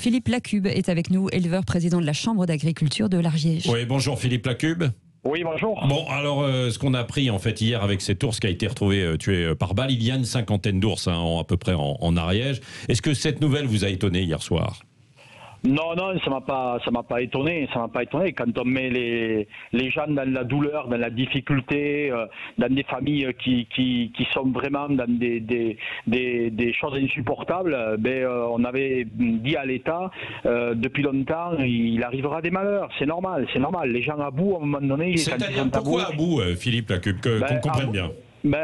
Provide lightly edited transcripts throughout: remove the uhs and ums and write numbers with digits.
Philippe Lacube est avec nous, éleveur, président de la Chambre d'agriculture de l'Ariège. Oui, bonjour Philippe Lacube. Oui, bonjour. Bon, alors, ce qu'on a appris en fait hier avec cet ours qui a été retrouvé tué par balle, il y a une cinquantaine d'ours à peu près en Ariège. Est-ce que cette nouvelle vous a étonné hier soir ? Non, ça m'a pas étonné. Ça m'a pas étonné quand on met les gens dans la douleur, dans la difficulté, dans des familles qui sont vraiment dans des choses insupportables. On avait dit à l'État depuis longtemps, il arrivera des malheurs. C'est normal. Les gens à bout, à un moment donné, c'est-à-dire pourquoi à bout, Philippe Lacube, qu'on comprenne bien.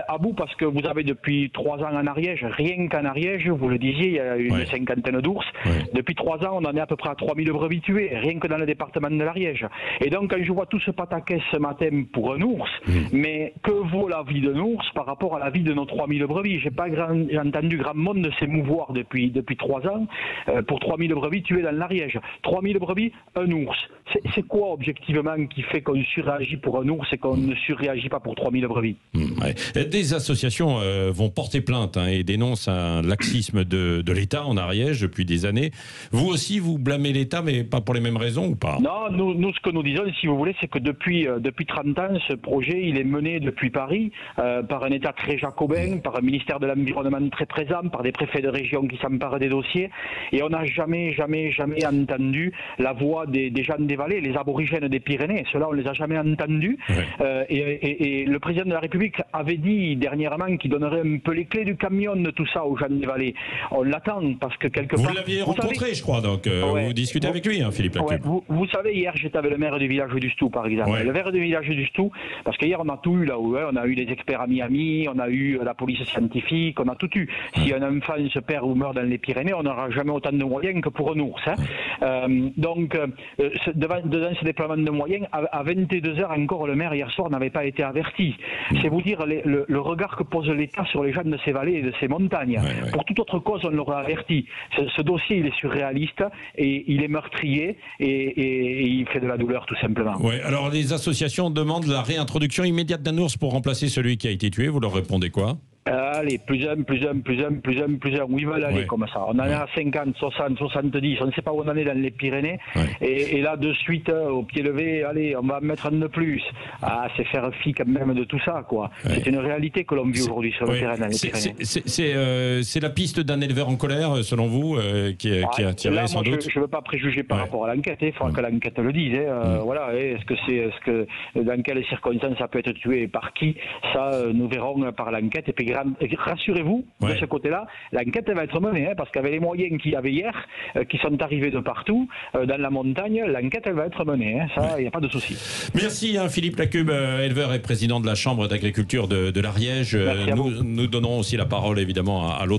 À bout, parce que vous avez depuis 3 ans en Ariège, rien qu'en Ariège, vous le disiez, il y a une cinquantaine d'ours. Depuis 3 ans, on en est à peu près à 3000 brebis tuées, rien que dans le département de l'Ariège. Et donc, quand je vois tout ce pataquès ce matin pour un ours, mais que vaut la vie d'un ours par rapport à la vie de nos 3000 brebis? J'ai entendu grand monde s'émouvoir depuis 3 ans pour 3000 brebis tuées dans l'Ariège. 3000 brebis, un ours. C'est quoi objectivement qui fait qu'on surréagit pour un ours et qu'on ne surréagit pas pour 3000 brebis? Des associations vont porter plainte et dénoncent un laxisme de l'État en Ariège depuis des années. Vous aussi, vous blâmez l'État, mais pas pour les mêmes raisons ou pas? Non, nous ce que nous disons, si vous voulez, c'est que depuis 30 ans, ce projet, il est mené depuis Paris par un État très jacobin, par un ministère de l'Environnement très présent, par des préfets de région qui s'emparent des dossiers. Et on n'a jamais entendu la voix des gens des vallées, les aborigènes des Pyrénées. Ceux-là, on les a jamais entendus. Et le président de la République avait dit dernièrement qu'il donnerait un peu les clés du camion de tout ça aux gens des vallées. On l'attend parce que quelque part... Vous l'aviez rencontré, je crois, donc vous discutez avec lui, Philippe Lacube. Vous savez, hier, j'étais avec le maire du village du Stou, par exemple. Le maire du village du Stou, parce qu'hier, on a tout eu là-haut. On a eu les experts à Miami, on a eu la police scientifique, on a tout eu. Si un enfant se perd ou meurt dans les Pyrénées, on n'aura jamais autant de moyens que pour un ours. Donc, devant ce déploiement de moyens, à 22h encore, le maire, hier soir, n'avait pas été averti. C'est vous dire le regard que pose l'État sur les gens de ces vallées et de ces montagnes. Pour toute autre cause, on l'aurait averti. Ce dossier, il est surréaliste et il est meurtrier et il fait de la douleur, tout simplement. Alors, les associations demandent la réintroduction immédiate d'un ours pour remplacer celui qui a été tué. Vous leur répondez quoi? Allez, plus un, où ils veulent aller comme ça. On en est à 50, 60, 70, on ne sait pas où on en est dans les Pyrénées. Et là, de suite, au pied levé, allez, on va mettre un de plus. C'est faire fi quand même de tout ça, quoi. C'est une réalité que l'on vit aujourd'hui sur le terrain dans les Pyrénées. C'est la piste d'un éleveur en colère, selon vous, qui a tiré là, sans doute. Je ne veux pas préjuger par rapport à l'enquête, il faudra que l'enquête le dise. Voilà, dans quelles circonstances ça peut être tué et par qui? Ça, nous verrons par l'enquête. Et puis, rassurez-vous, de ce côté-là, l'enquête va être menée, parce qu'avec les moyens qu'il y avait hier, qui sont arrivés de partout, dans la montagne, l'enquête va être menée. Ça, il n'y a pas de souci. Merci Philippe Lacube, éleveur et président de la Chambre d'agriculture de l'Ariège. Nous donnerons aussi la parole évidemment à l'autre